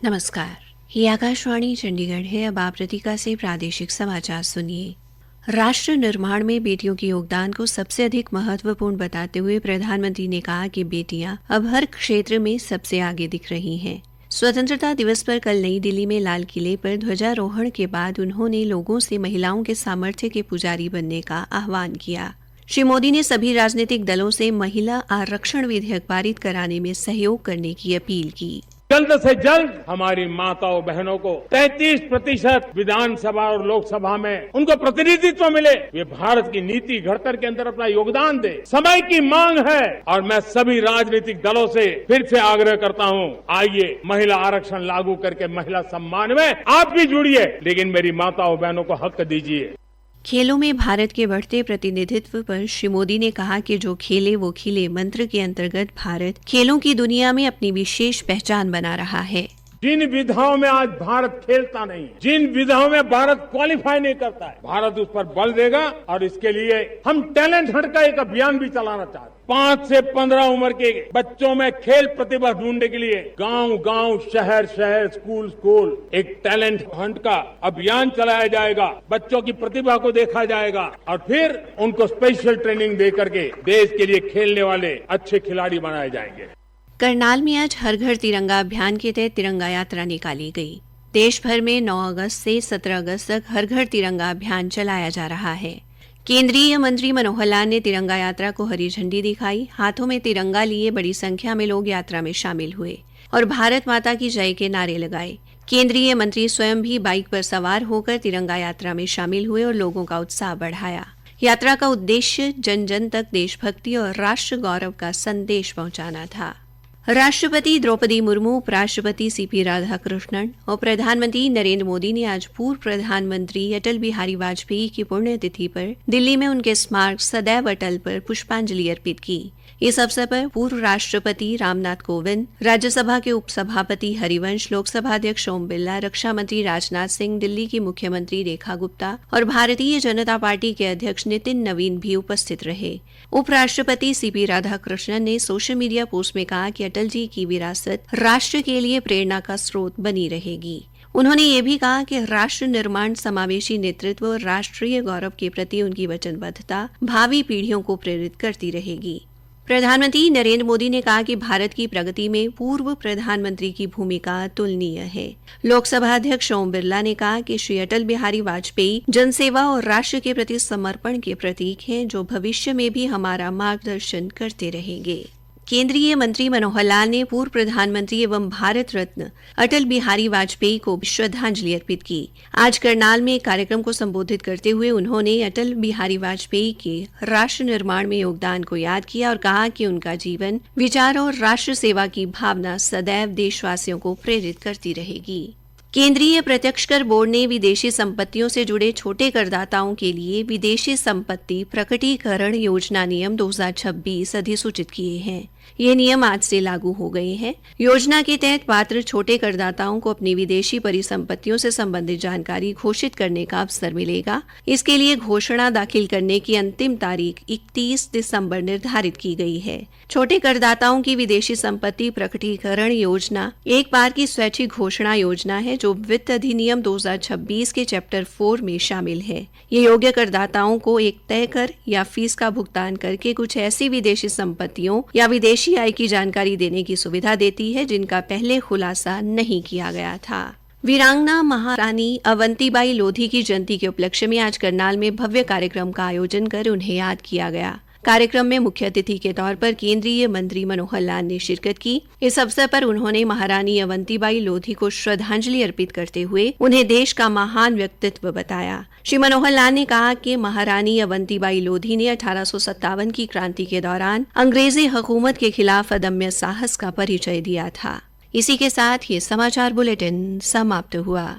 नमस्कार, ये आकाशवाणी चंडीगढ़ है। अब आप रतिका से प्रादेशिक समाचार सुनिए। राष्ट्र निर्माण में बेटियों के योगदान को सबसे अधिक महत्वपूर्ण बताते हुए प्रधानमंत्री ने कहा कि बेटियां अब हर क्षेत्र में सबसे आगे दिख रही हैं। स्वतंत्रता दिवस पर कल नई दिल्ली में लाल किले पर ध्वजारोहण के बाद उन्होंने लोगों से महिलाओं के सामर्थ्य के पुजारी बनने का आह्वान किया। श्री मोदी ने सभी राजनीतिक दलों से महिला आरक्षण विधेयक पारित कराने में सहयोग करने की अपील की। जल्द से जल्द हमारी माताओं बहनों को 33% विधानसभा और लोकसभा में उनको प्रतिनिधित्व मिले। वे भारत की नीति घड़तर के अंदर अपना योगदान दे। समय की मांग है और मैं सभी राजनीतिक दलों से फिर से आग्रह करता हूं, आइए महिला आरक्षण लागू करके महिला सम्मान में आप भी जुड़िए, लेकिन मेरी माताओं बहनों को हक दीजिए। खेलों में भारत के बढ़ते प्रतिनिधित्व पर श्री मोदी ने कहा कि जो खेले वो खिले मंत्र के अंतर्गत भारत खेलों की दुनिया में अपनी विशेष पहचान बना रहा है। जिन विधाओं में आज भारत खेलता नहीं, जिन विधाओं में भारत क्वालिफाई नहीं करता है, भारत उस पर बल देगा और इसके लिए हम टैलेंट हंट का एक अभियान भी चलाना चाहते हैं। 5 से 15 उम्र के बच्चों में खेल प्रतिभा ढूंढने के लिए गांव-गांव, शहर-शहर, स्कूल-स्कूल एक टैलेंट हंट का अभियान चलाया जाएगा। बच्चों की प्रतिभा को देखा जाएगा और फिर उनको स्पेशल ट्रेनिंग दे करके देश के लिए खेलने वाले अच्छे खिलाड़ी बनाए जाएंगे। करनाल में आज हर घर तिरंगा अभियान के तहत तिरंगा यात्रा निकाली गई। देश भर में 9 अगस्त से 17 अगस्त तक हर घर तिरंगा अभियान चलाया जा रहा है। केंद्रीय मंत्री मनोहर लाल ने तिरंगा यात्रा को हरी झंडी दिखाई। हाथों में तिरंगा लिए बड़ी संख्या में लोग यात्रा में शामिल हुए और भारत माता की जय के नारे लगाए। केंद्रीय मंत्री स्वयं भी बाइक पर सवार होकर तिरंगा यात्रा में शामिल हुए और लोगों का उत्साह बढ़ाया। यात्रा का उद्देश्य जन जन तक देशभक्ति और राष्ट्र गौरव का संदेश पहुंचाना था। राष्ट्रपति द्रौपदी मुर्मू, उपराष्ट्रपति सीपी राधाकृष्णन और प्रधानमंत्री नरेंद्र मोदी ने आज पूर्व प्रधानमंत्री अटल बिहारी वाजपेयी की पुण्यतिथि पर दिल्ली में उनके स्मारक सदैव अटल पर पुष्पांजलि अर्पित की। इस अवसर पर पूर्व राष्ट्रपति रामनाथ कोविंद, राज्यसभा के उपसभापति हरिवंश, लोकसभा अध्यक्ष ओम बिरला, रक्षा मंत्री राजनाथ सिंह, दिल्ली की मुख्यमंत्री रेखा गुप्ता और भारतीय जनता पार्टी के अध्यक्ष नितिन नवीन भी उपस्थित रहे। उपराष्ट्रपति सीपी राधाकृष्णन ने सोशल मीडिया पोस्ट में कहा कि अटल जी की विरासत राष्ट्र के लिए प्रेरणा का स्रोत बनी रहेगी। उन्होंने ये भी कहा कि राष्ट्र निर्माण, समावेशी नेतृत्व और राष्ट्रीय गौरव के प्रति उनकी वचनबद्धता भावी पीढ़ियों को प्रेरित करती रहेगी। प्रधानमंत्री नरेंद्र मोदी ने कहा कि भारत की प्रगति में पूर्व प्रधानमंत्री की भूमिका अतुलनीय है। लोकसभा अध्यक्ष ओम बिरला ने कहा कि श्री अटल बिहारी वाजपेयी जनसेवा और राष्ट्र के प्रति समर्पण के प्रतीक हैं, जो भविष्य में भी हमारा मार्गदर्शन करते रहेंगे। केंद्रीय मंत्री मनोहर लाल ने पूर्व प्रधानमंत्री एवं भारत रत्न अटल बिहारी वाजपेयी को श्रद्धांजलि अर्पित की। आज करनाल में एक कार्यक्रम को संबोधित करते हुए उन्होंने अटल बिहारी वाजपेयी के राष्ट्र निर्माण में योगदान को याद किया और कहा कि उनका जीवन, विचार और राष्ट्र सेवा की भावना सदैव देशवासियों को प्रेरित करती रहेगी। केंद्रीय प्रत्यक्ष कर बोर्ड ने विदेशी संपत्तियों से जुड़े छोटे करदाताओं के लिए विदेशी संपत्ति प्रकटीकरण योजना नियम 2026 अधिसूचित किए हैं। ये नियम आज से लागू हो गए हैं। योजना के तहत पात्र छोटे करदाताओं को अपनी विदेशी परिसंपत्तियों से संबंधित जानकारी घोषित करने का अवसर मिलेगा। इसके लिए घोषणा दाखिल करने की अंतिम तारीख 31 दिसंबर निर्धारित की गई है। छोटे करदाताओं की विदेशी संपत्ति प्रकटीकरण योजना एक बार की स्वैच्छिक घोषणा योजना है, जो वित्त अधिनियम 2026 के चैप्टर 4 में शामिल है। ये योग्य करदाताओं को एक तय कर या फीस का भुगतान करके कुछ ऐसी विदेशी संपत्तियों या विदेशी आय की जानकारी देने की सुविधा देती है जिनका पहले खुलासा नहीं किया गया था। वीरांगना महारानी अवंतीबाई लोधी की जयंती के उपलक्ष्य में आज करनाल में भव्य कार्यक्रम का आयोजन कर उन्हें याद किया गया। कार्यक्रम में मुख्य अतिथि के तौर पर केंद्रीय मंत्री मनोहर लाल ने शिरकत की। इस अवसर पर उन्होंने महारानी अवंतीबाई लोधी को श्रद्धांजलि अर्पित करते हुए उन्हें देश का महान व्यक्तित्व बताया। श्री मनोहर लाल ने कहा कि महारानी अवंतीबाई लोधी ने 1857 की क्रांति के दौरान अंग्रेजी हुकूमत के खिलाफ अदम्य साहस का परिचय दिया था। इसी के साथ ये समाचार बुलेटिन समाप्त हुआ।